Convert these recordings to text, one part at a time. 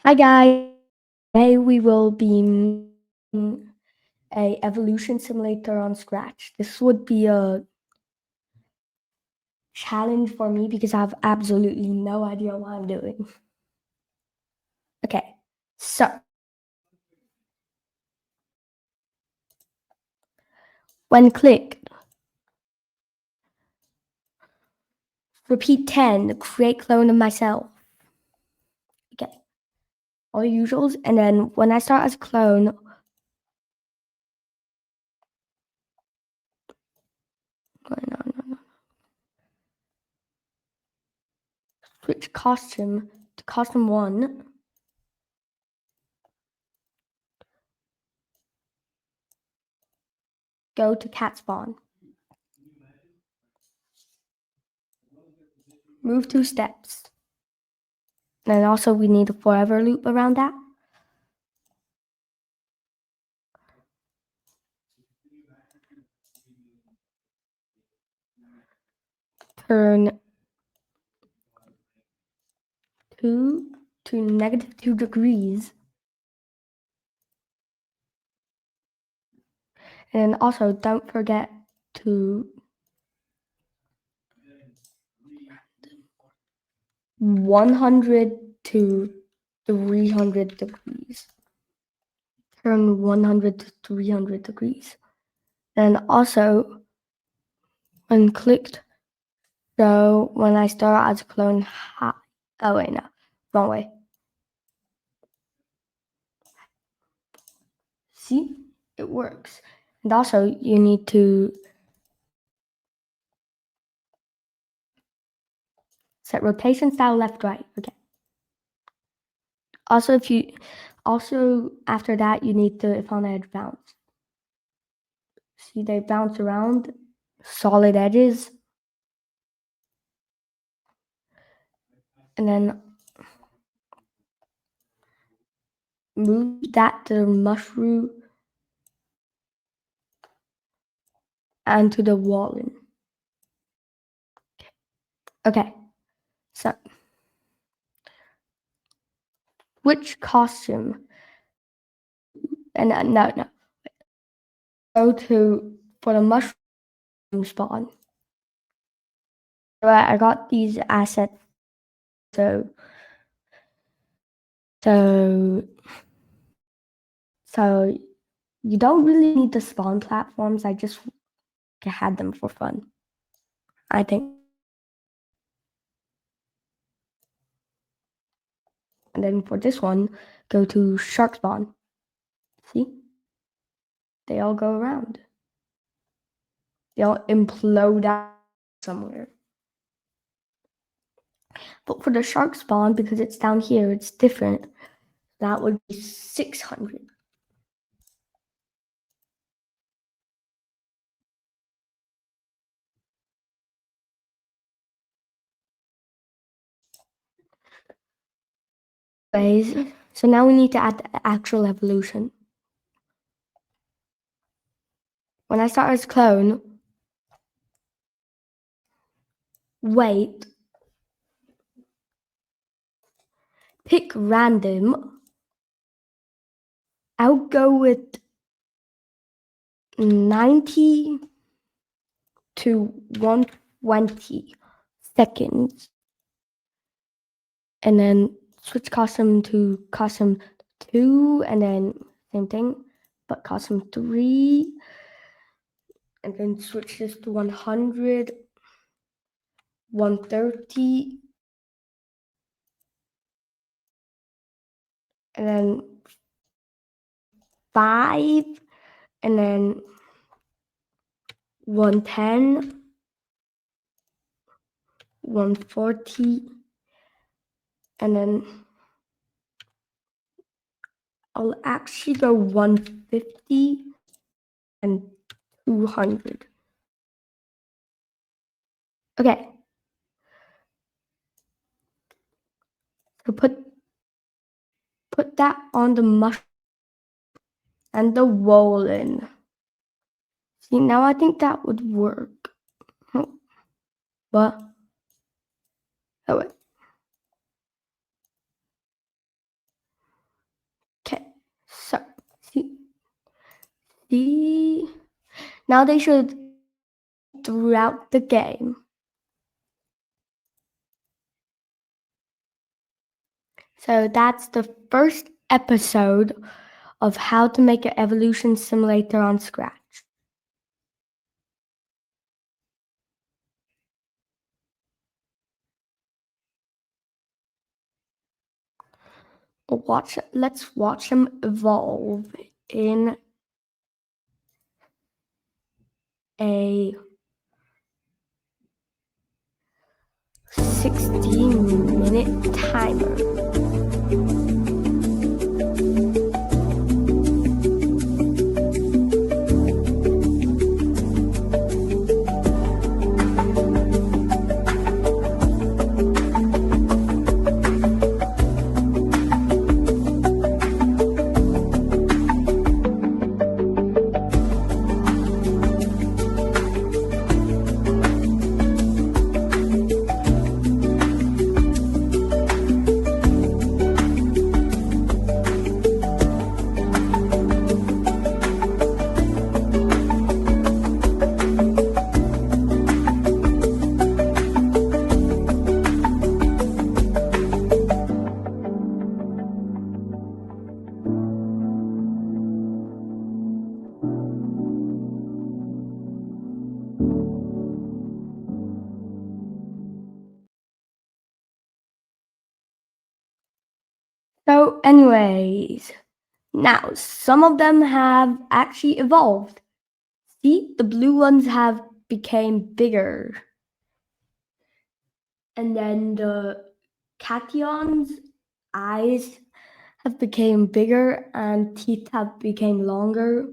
Hi guys, today we will be making a evolution simulator on Scratch. This would be a challenge for me because I have absolutely no idea what I'm doing. Okay, so when clicked, repeat 10, create clone of myself. Okay, all the usuals, and then when I start as a clone, switch costume to costume 1. Go to cat spawn. Move 2 steps. And also we need a forever loop around that. Turn 2 to -2 degrees. And also don't forget to 100 to 300 degrees. Turn 100 to 300 degrees. And also when clicked, so when I start as a clone high, oh wait, no, wrong way. See, it works. And also you need to set rotation style left, right. Okay. Also, after that, you need to, if on edge, bounce. See, they bounce around, solid edges. And then move that to the mushroom and to the wall. Okay, so which costume? And no. Go to, for the mushroom spawn. So I got these assets. So you don't really need to spawn platforms. I just had them for fun, I think. And then for this one, go to shark spawn. See? They all go around. They all implode out somewhere. But for the shark spawn, because it's down here, it's different. That would be 600. Anyways, so now we need to add the actual evolution. When I start as clone, wait, pick random. I'll go with 90 to 120 seconds. And then switch costume to costume 2, and then same thing, but costume 3. And then switch this to 100, 130, and then 5, and then 110, 140, and then I'll actually go 150 and 200. Okay. So put that on the mushroom and the Wolin. See, now I think that would work. But oh wait. See? Now they should throughout the game. So that's the first episode of how to make an evolution simulator on Scratch. Let's watch them evolve in a 16-minute timer. So anyways, now some of them have actually evolved. See, the blue ones have became bigger. And then the cation's eyes have become bigger and teeth have become longer.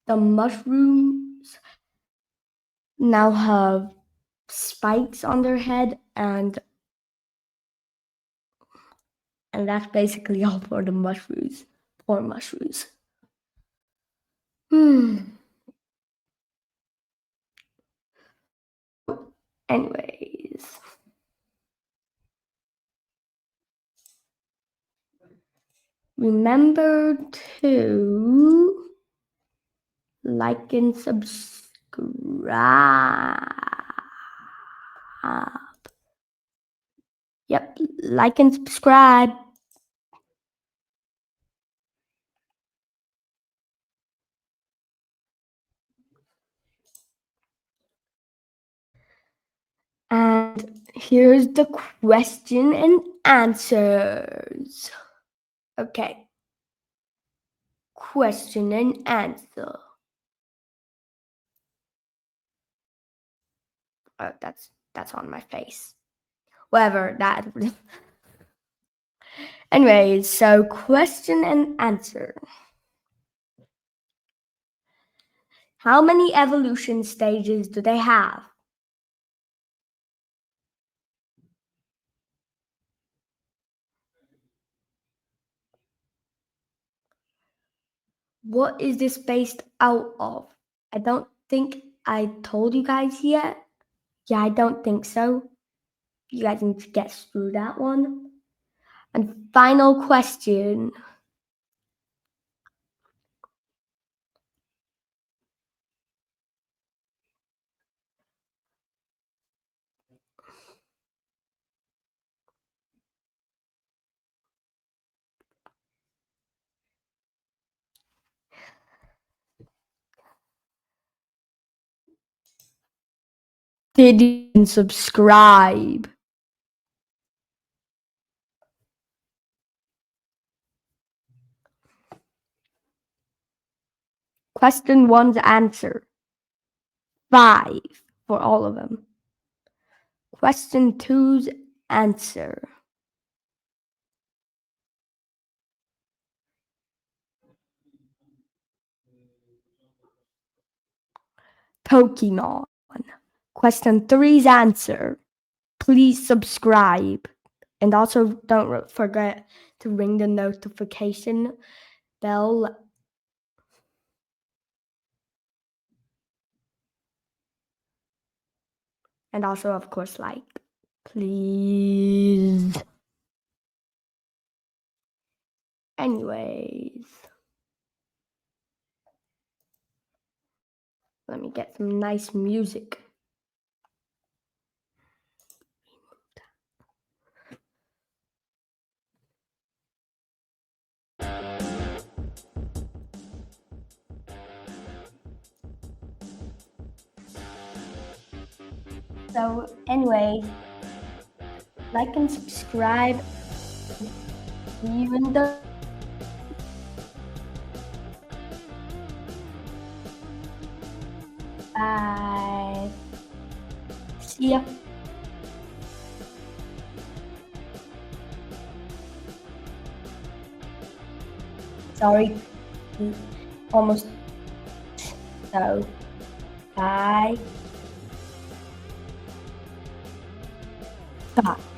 The mushrooms now have spikes on their head, and that's basically all for the mushrooms. Poor mushrooms. Anyways, remember to like and subscribe. Yep, like and subscribe. And here's the question and answers. Okay. Question and answer. Oh, that's on my face. Whatever that. Anyways, so question and answer. How many evolution stages do they have? What is this based out of? I don't think I told you guys yet. Yeah, I don't think so. You guys need to guess through that one. And final question. Did you subscribe? Question one's answer. 5 for all of them. Question two's answer. Pokemon. Question three's answer. Please subscribe. And also don't forget to ring the notification bell. And also, of course, like, please. Anyways. Let me get some nice music. So anyway, like and subscribe. See you in the bye. See ya. Sorry, almost. So, bye. Stop.